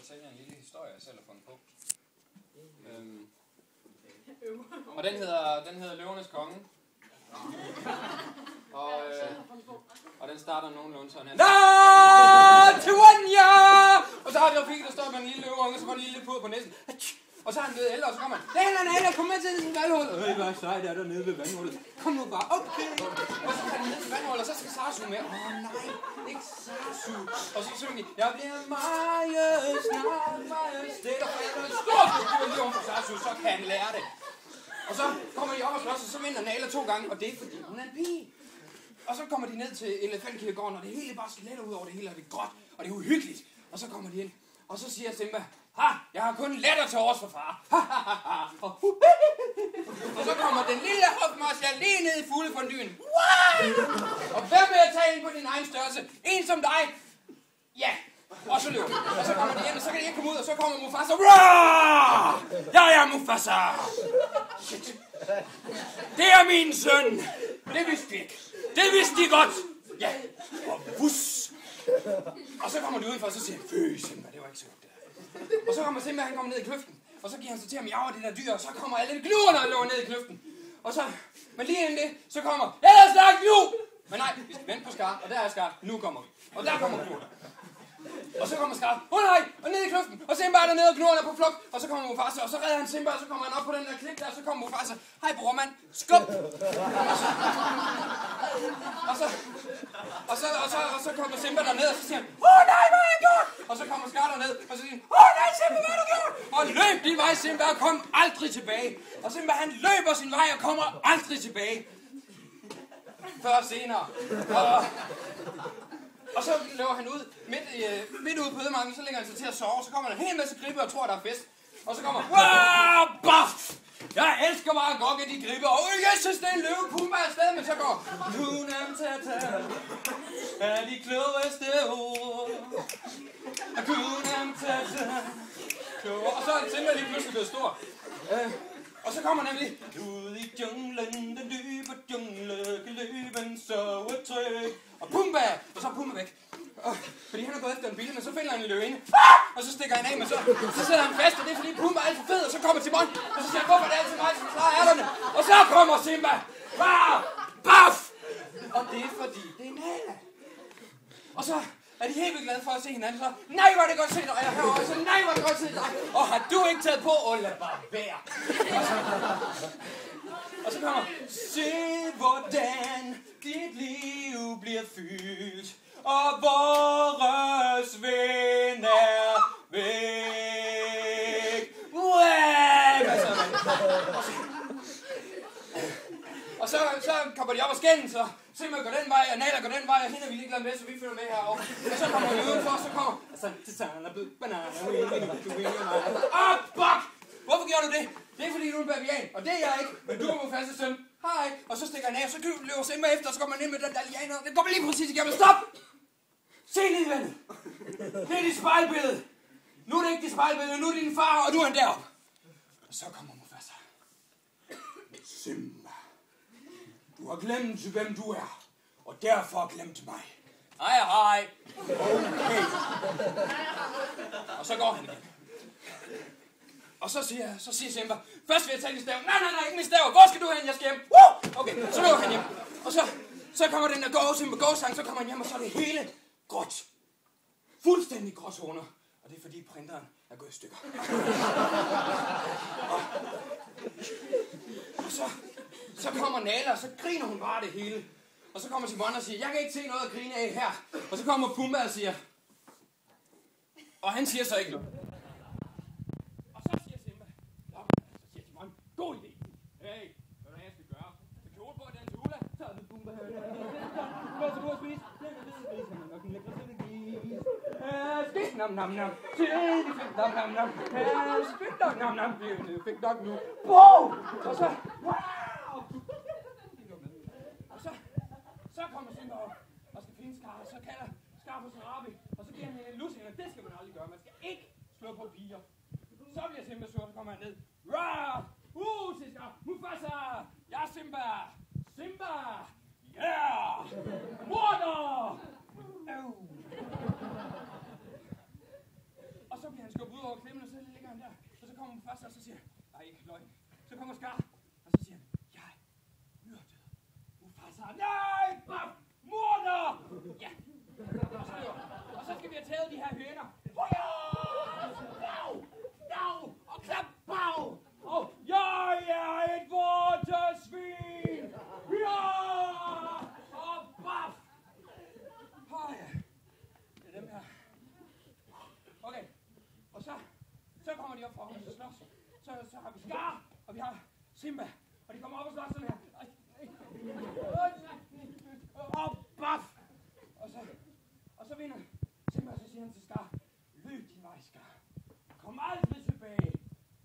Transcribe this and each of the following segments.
fortælle jer en lille historie, jeg selv har fundet på. Og den hedder Løvernes Konge. Og den starter nogenlunde sådan her. Og så har vi jo fik, der står med en lille løveunge, og så får en lille pude på næsen. Og så har han blevet ældre, og så kommer han. Nej, kom med til den vandhul. Hvad sejt er der nede ved vandhullet? Kom nu bare, okay. Og så kan han ned til vandhullet, og så skal Sarsu med. Nej, ikke Sarsu. Og så synger de, jeg bliver meget snart, majestæt. Og får en stor stykke for Sarsu, så kan han lære det. Og så kommer de op og slås, og så vinder Nala 2 gange, og det er fordi hun er en pige. Og så kommer de ned til elefantkirkegården, og det hele bare skeletter ud over det hele, og det er gråt, og det er uhyggeligt. Og så kommer de ind, og så siger Simba, jeg har kun letter til års for far. Og så kommer den lille hofmarschal lige ned i fuglefondyen. Og hvem vil jeg tage ind på din egen størrelse? En som dig? Ja. Og så løber de. Og så kommer de ind, og så kan de ikke komme ud, og så kommer Mufasa. Jeg er Mufasa. Shit. Det er min søn. Det vidste de ikke. Det vidste de godt. Ja. Og bus. Og så kommer de udenfor, og så siger han, fø Simba, det var ikke så godt det der. Og så kommer Simba, han kommer ned i kløften. Og så giver han sig til at miaue det der dyr, og så kommer alle gluerne og løber ned i kløften. Og så, men lige inden det, så kommer, jeg er snart glu! Men nej, vi skal vente på Scar, og der er Scar. Nu kommer vi. Og der kommer gluerne. Og så kommer Scar, nej, og ned i kløften, og Simba er dernede, og gnuerne er på flugt, og så kommer Mufasa, og så redder han Simba, og så kommer han op på den der klik der, og så kommer Mufasa, hej brormand, skub! Og så kommer Simba derned, og så siger han, nej, hvad har jeg gjort? Og så kommer Scar derned, og så siger han, nej, Simba, hvad har du gjort? Og løb din vej, Simba, og kom aldrig tilbage. Og Simba, han løber sin vej, og kommer aldrig tilbage. Før senere. Og så løber han ud, midt ude på ødemarken, så lægger han sig til at sove, så kommer der en hel masse gribbe og tror, der er fest. Og så kommer, baf! Jeg elsker bare at gokke de gribbe, og jeg synes, det er en løve, Pumba er afsted, men så går, Kunam Tata er de klogeste ord. Kunam Tata. Og så er Simba lige pludselig blevet stor. Og så kommer nemlig ud i junglen, den dybe jungle, kan løben sove tryg. Og Pumba! Og så er Pumba væk. Fordi han er gået efter en bille, men så finder han en løvinde. Og så stikker han af, men så sidder han fast, og det er fordi Pumba er alt for fed, og så kommer Timon. Og så siger han, hvorfor er det altid mig, som klarer ærterne? Og så kommer Simba! Baf! Og det er fordi, det er Nala. Og så er de helt vildt glade for at se hinanden, så nej, hvor er det godt set dig, og jeg herovre, så nej, hvor er det godt set dig. Og har du ikke taget på, lad bare være. Og så kommer, se hvordan dit liv bliver fyldt, og vores ven er væk. Og så kommer de op og skændes, og Simba går den vej, og Nala går den vej, og hende er vi ligeglade med, så vi følger med herovre. Og så kommer vi udenfor, og så kommer... Bak! Hvorfor gjorde du det? Det er fordi, du er en bavian, og det er jeg ikke, men du er Mufasas søn. Hej! Og så stikker han af, og så løber Simba efter, og så går man ind med den der lianer. Det går lige præcis igennem. Stop! Se lige, venner! Det er dit spejlbillede. Nu er det ikke dit spejlbillede, nu er det din far, og du er deroppe. Og så kommer Mufasa. Simba. Du har glemt, hvem du er, og derfor glemt mig. Hej. Okay. Og så går han igen. Og så siger Simba, først vil jeg tage din stav. Nej, ikke min stav. Hvor skal du hen? Jeg skal hjem. Okay, så løber han hjem. Og så kommer den der Simba Go-sang, så kommer han hjem, og så er det hele gråt. Fuldstændig gråzoner. Og det er fordi printeren er gået i stykker. Og så kommer Nala, og så griner hun bare det hele. Og så kommer Timon og siger, jeg kan ikke se noget at grine af her. Og så kommer Pumba og siger, og han siger så ikke noget. Og så siger Simba, så siger Timon, god idé. Hey, hvad er det, jeg skal gøre? Så kjole på den hula, så er det Pumba. Hvad skal du have spist? Den er ved gris, han er nok en lækker sønne gris. Spis, nam. Tidlig fik nam. Spis nam. Vi fik nok nu. Wow! Og så, Så kommer Simba op og skal finde Scar, og så kalder Scar på Sarabi, og så giver han en lussing, og det skal man aldrig gøre. Man skal ikke slå på piger. Så bliver Simba sur, så kommer han ned. Siger Scar, Mufasa! Jeg er Simba! Simba! Yeah! Morder! Og så bliver han kommer Mufasa, og så siger han, nej, ikke løgn. Så kommer Scar, og så siger han, jeg myrdede Mufasa. Nej, Baf! Morder! Ja. Og så skal vi have taget de her høner. Dav! Dav! Og klap bag! Og jeg er et vortesvin! Ja! Og Baf! Ja. Det er dem her. Okay. Og så kommer de op for os og slås. Så har vi Scar, og vi har Simba. Og de kommer op og slås sådan her. Og Baf! Og så vinder Simba, så siger han til Scar, løb din vej, Scar. Kom aldrig tilbage.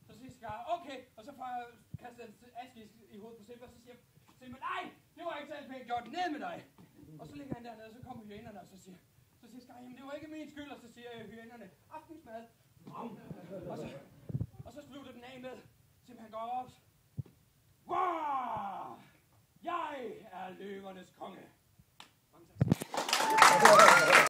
Så siger Scar, okay. Og så kaster han aske i hovedet på Simba, så siger Simba, nej, det var ikke særlig pænt gjort, ned med dig. Og så ligger han dernede, og så kommer hyænerne, og så siger Scar, jamen det var ikke min skyld, og så siger hyænerne, aftensmad. Og så slutter den af med, Simba går op. Wow! Jeg er løvernes konge. Mange tak.